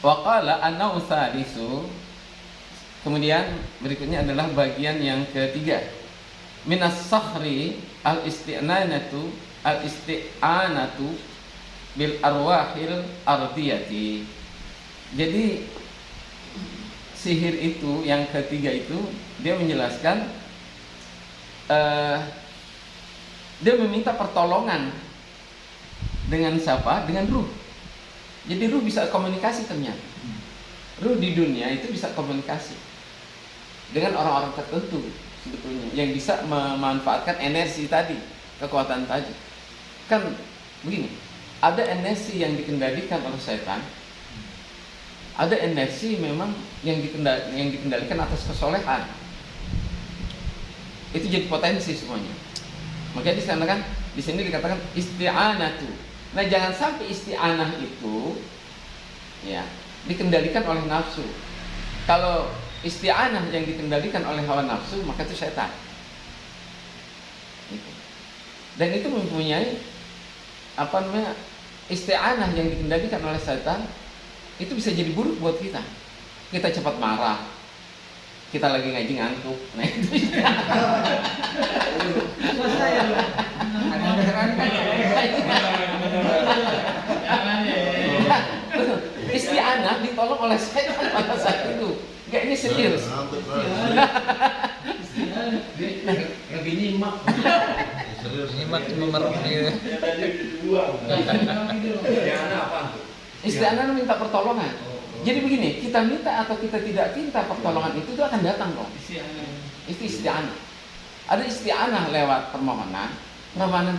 Waqala an-naw tsalisu. Kemudian berikutnya adalah bagian yang ketiga. Minas sakhri al-isti'anatu bil arwahil ardiyati. Jadi sihir itu yang ketiga itu dia menjelaskan dia meminta pertolongan dengan siapa? Dengan ruh. Jadi ruh bisa komunikasi ternyata. Ruh di dunia itu bisa komunikasi dengan orang-orang tertentu sebetulnya yang bisa memanfaatkan energi tadi, kekuatan tadi. Kan begini, ada energi yang dikendalikan oleh setan. Ada energi memang yang dikendalikan atas kesolehan. Itu jadi potensi semuanya. Makanya di sini dikatakan isti'anatu. Nah, jangan sampai isti'anah itu ya dikendalikan oleh nafsu. Kalau isti'anah yang dikendalikan oleh hawa nafsu, maka itu setan. Dan itu mempunyai isti'anah yang dikendalikan oleh setan, itu bisa jadi buruk buat kita. Kita cepat marah, kita lagi ngaji ngantuk. Nah, itu isti'anah ditolong oleh setan pada saat itu. Enggak, ini serius. Lagi nyimak. Serius nyimak memerah gitu. Isti'anah minta pertolongan. Jadi begini, kita minta atau kita tidak minta pertolongan itu akan datang kok. Itu isti'anah. Ada isti'anah lewat permohonan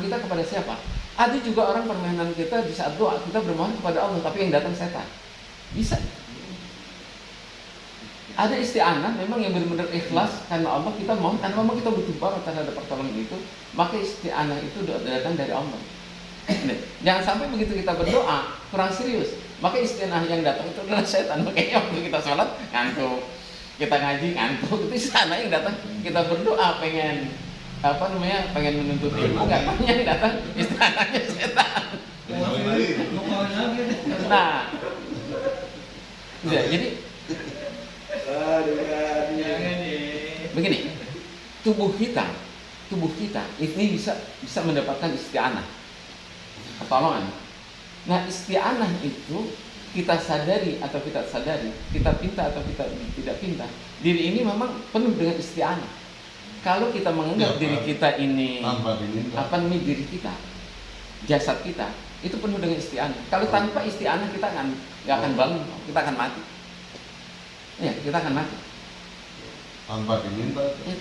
kita kepada siapa? Ada juga orang permohonan kita di saat doa kita bermohon kepada Allah, tapi yang datang setan. Bisa. Ada isti'anah memang yang benar-benar ikhlas karena Allah, kita mohon karena memang kita butuh banget terhadap pertolongan itu, maka isti'anah itu datang dari Allah. Jangan sampai begitu kita berdoa kurang serius, maka isti'anah yang datang itu adalah setan. Makanya waktu kita sholat ngantuk, kita ngaji ngantuk, itu isti'anah yang datang. Kita berdoa pengen menuntut ilmu, katanya yang datang isti'anahnya setan. Nah, jadi begini, tubuh kita ini bisa mendapatkan isti'anah, pertolongan. Nah, isti'anah itu kita sadari atau kita sadari, kita pinta atau kita tidak pinta, diri ini memang penuh dengan isti'anah. Kalau kita menganggap diri kita ini diri kita, jasad kita itu penuh dengan isti'anah. Kalau tanpa isti'anah kita nggak akan bangun, kita akan mati. Ya, kita akan mati.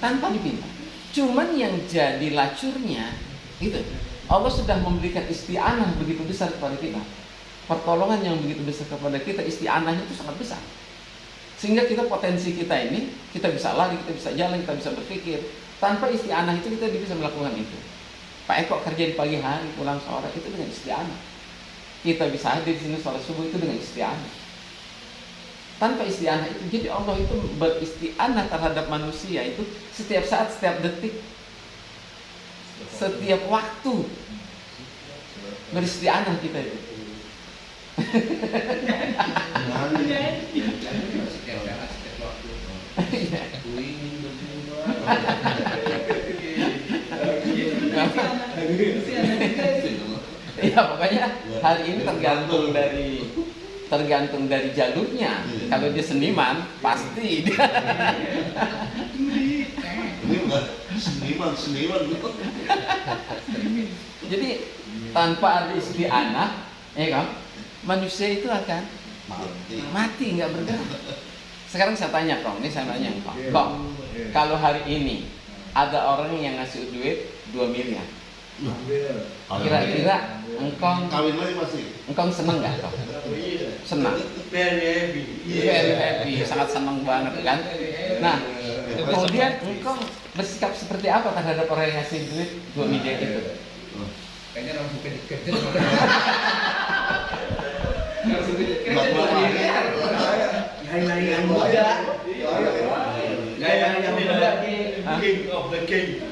Tanpa diminta. Cuman yang jadi lacurnya itu Allah sudah memberikan isti'anah begitu besar kepada kita. Pertolongan yang begitu besar kepada kita, isti'anahnya itu sangat besar. Sehingga potensi kita ini, kita bisa lari, kita bisa jalan, kita bisa berpikir. Tanpa isti'anah itu kita bisa melakukan itu. Pak Eko kerja di pagi hari, pulang sore, itu dengan isti'anah. Kita bisa hadir di sini sholat subuh itu dengan isti'anah. Tanpa isti'anah itu, jadi Allah itu beristi'anah terhadap manusia itu setiap saat, setiap detik, setiap waktu beristi'anah kita itu. Ya, pokoknya hari ini tergantung dari jalurnya. Kalau dia seniman, pasti dia. Ini enggak seniman gitu. Jadi tanpa ada isti'anah, ya kan, manusia itu akan mati, nggak bergerak. Sekarang saya tanya Kong, Kong, kalau hari ini ada orang yang ngasih duit 2 miliar, kira-kira engkong Kawin lagi masih? engkong seneng nggak Kong? Senang, very happy, sangat senang banget kan? Nah, kemudian engkong bersikap seperti apa terhadap orang yang ngasih duit 2 miliar itu? Kayaknya orang bukan dikejar. Yang muda. King of the king.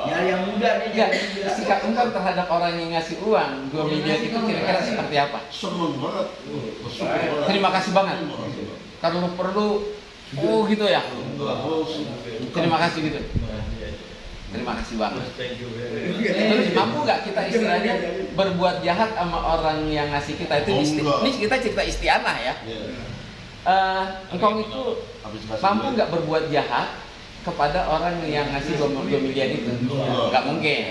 Nyari yang muda nih. Ya, sikap engkau terhadap orang yang ngasih uang 2 miliar itu kira-kira seperti apa? Seneng banget. Bersyukur banget. Terima kasih banget. Kalau perlu, oh gitu ya. Terima kasih gitu. Terima kasih banget. Terus mampu nggak kita istilahnya berbuat jahat sama orang yang ngasih kita itu? Ini kita cerita istianah ya. Engkau itu mampu nggak berbuat jahat kepada orang yang ngasih 2 miliar itu? Nggak mungkin.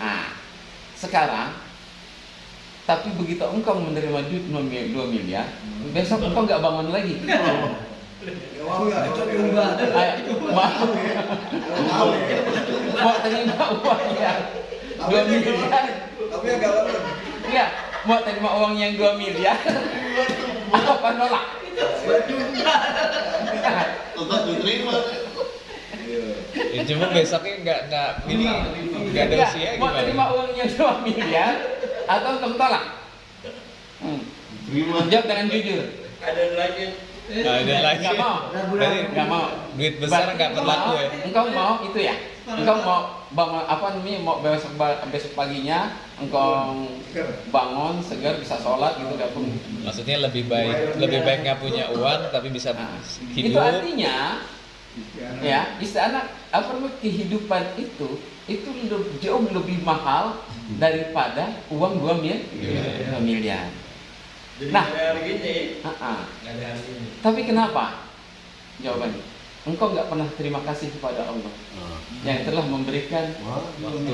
Nah, sekarang tapi begitu engkau menerima duit 2 miliar, besok engkau nggak bangun lagi. Mau ya, coba. Mau terima uang yang 2 miliar. Tapi agak lama. Enggak, mau terima uang yang 2 miliar. Apa nolak? Tetap diterima. Ya, cuma besoknya nggak ini nggak ada usia Mau gimana? terima uang yang 2 miliar atau engkau tolak? Terima. Jawab dengan jujur. Ada lagi. Ada lagi. Nggak mau. Berarti Nggak mau. duit besar nggak berlaku ya? Engkau mau itu ya? Engkau mau bangun apa namanya? Mau besok paginya engkau bangun segar bisa sholat gitu gabung. Maksudnya lebih baik nggak punya uang tapi bisa Nah, itu hidup. artinya ya istilah apa namanya kehidupan itu jauh lebih mahal daripada uang 2 miliar. Nah, tapi kenapa? Jawabannya, engkau nggak pernah terima kasih kepada Allah yang telah memberikan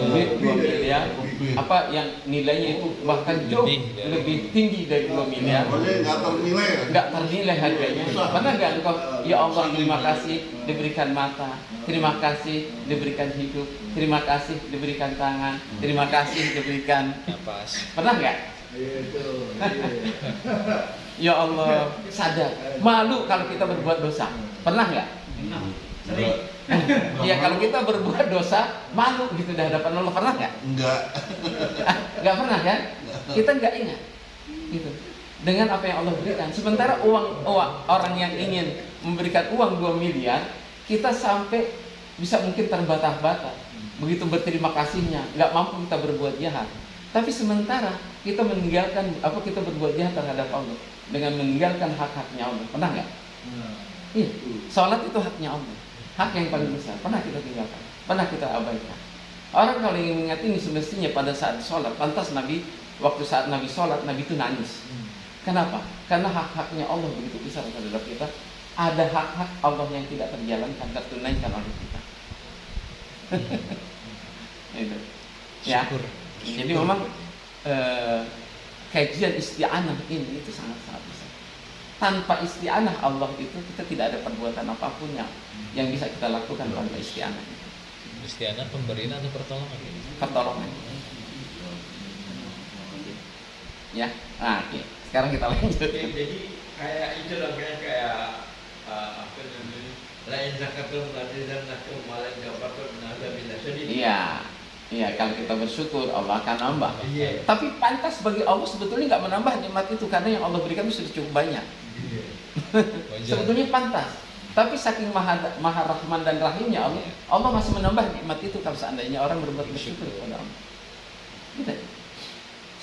duit 2 miliar, apa yang nilainya itu bahkan jauh lebih tinggi dari 2 miliar. Pokoknya nggak ternilai ya. Nggak ternilai harganya. Pernah nggak engkau, ya Allah terima kasih diberikan mata, terima kasih diberikan hidup, terima kasih diberikan tangan, terima kasih diberikan. Napas. Pernah nggak? Ya Allah, sadar, malu kalau kita berbuat dosa. Pernah nggak? Ya kalau kita berbuat dosa, malu gitu di hadapan Allah. Pernah nggak? Enggak. Nggak pernah kan? Kita nggak ingat gitu dengan apa yang Allah berikan. Sementara uang orang yang ingin memberikan uang 2 miliar, kita sampai bisa mungkin terbata-bata. Begitu berterima kasihnya, nggak mampu kita berbuat jahat. Tapi sementara kita meninggalkan kita berbuat jahat terhadap Allah dengan meninggalkan hak-haknya Allah. Pernah nggak? Iya. Sholat itu haknya Allah, hak yang paling besar. Pernah kita tinggalkan, pernah kita abaikan. Orang kalau ingin mengingat ini semestinya pada saat sholat, pantas Nabi waktu saat Nabi sholat, Nabi itu nangis. Kenapa? Karena hak-haknya Allah begitu besar terhadap kita. Ada hak-hak Allah yang tidak terjalankan, tertunaikan oleh kita. Itu. Ya. Syukur. Jadi memang kajian isti'anah ini itu sangat-sangat besar. Tanpa isti'anah Allah itu kita tidak ada perbuatan apapun yang bisa kita lakukan tanpa isti'anah itu. Istianah pemberian atau pertolongan? Pertolongan. Ya, nah, oke. Sekarang kita lanjut. Jadi kayak itu loh kayak apa namanya? Lain zakatul dan nakum malah gapatul nada bila sedih. Iya. Iya, kalau kita bersyukur Allah akan nambah. Iya. Tapi pantas bagi Allah sebetulnya nggak menambah nikmat itu karena yang Allah berikan itu sudah cukup banyak. Iya. Wajar. Sebetulnya pantas. Tapi saking maha rahman dan rahimnya Allah masih menambah nikmat itu kalau seandainya orang berbuat bersyukur kepada Allah. Gitu.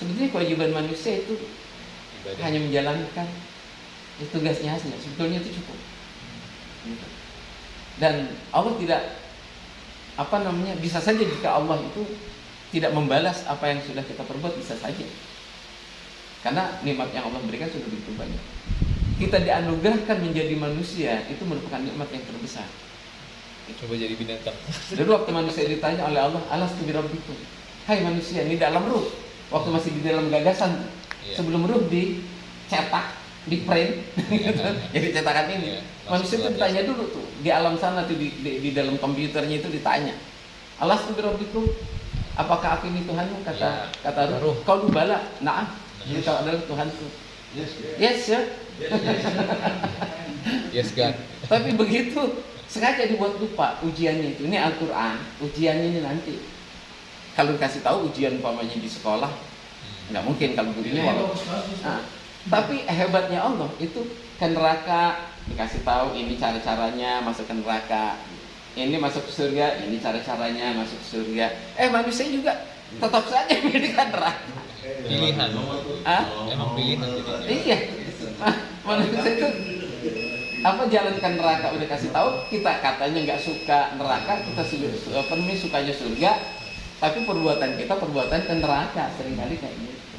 Sebetulnya kewajiban manusia itu Ibadah. hanya menjalankan tugasnya saja. Sebetulnya itu cukup. Gitu. Dan Allah tidak bisa saja jika Allah itu tidak membalas apa yang sudah kita perbuat, bisa saja. Karena nikmat yang Allah berikan sudah begitu banyak. Kita dianugerahkan menjadi manusia itu merupakan nikmat yang terbesar. Coba jadi binatang. Dulu waktu manusia ditanya oleh Allah, alastu birabbikum. Hai manusia, ini dalam ruh. Waktu masih di dalam gagasan, Iya. sebelum ruh dicetak, di print, jadi cetakan ini. Iya, Manusia itu masuk ditanya dulu tuh di alam sana tuh di dalam komputernya itu ditanya, alastu birabbikum, apakah aku ini Tuhanmu? Iya. Kata ruh, Ruh. kau bala, na'am, ini kau adalah Tuhanku. Yes ya. Yes God. Tapi begitu sengaja dibuat lupa ujiannya itu. Ini Al-Quran, ujiannya ini nanti. Kalau dikasih tahu ujian umpamanya di sekolah, nggak mungkin kalau begini. Nah, tapi hebatnya Allah itu ke neraka dikasih tahu ini cara-caranya masuk ke neraka. ini masuk surga, ini cara-caranya masuk surga. Manusia juga tetap saja memilihkan neraka. Pilihan. Ah? Emang pilihan jadinya. Iya. Manusia itu jalan ke neraka udah kasih tahu, kita katanya nggak suka neraka, kita sukanya surga, tapi perbuatan kita perbuatan ke neraka, seringkali kayak gitu.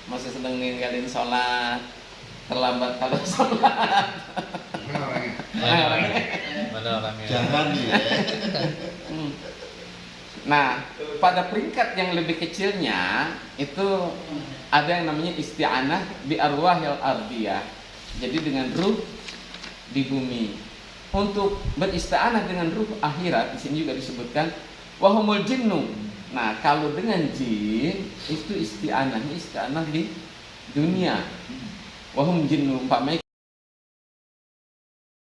Masih sedang ninggalin sholat, terlambat kalau sholat. Mana orangnya? Jangan ya. Nah, pada peringkat yang lebih kecilnya itu ada yang namanya isti'anah bi arwahil ardiyah. Jadi dengan ruh di bumi. Untuk beristi'anah dengan ruh akhirat, di sini juga disebutkan wahumul jinnu. Nah, kalau dengan jin itu isti'anah di dunia. Wahum jinnu umpamanya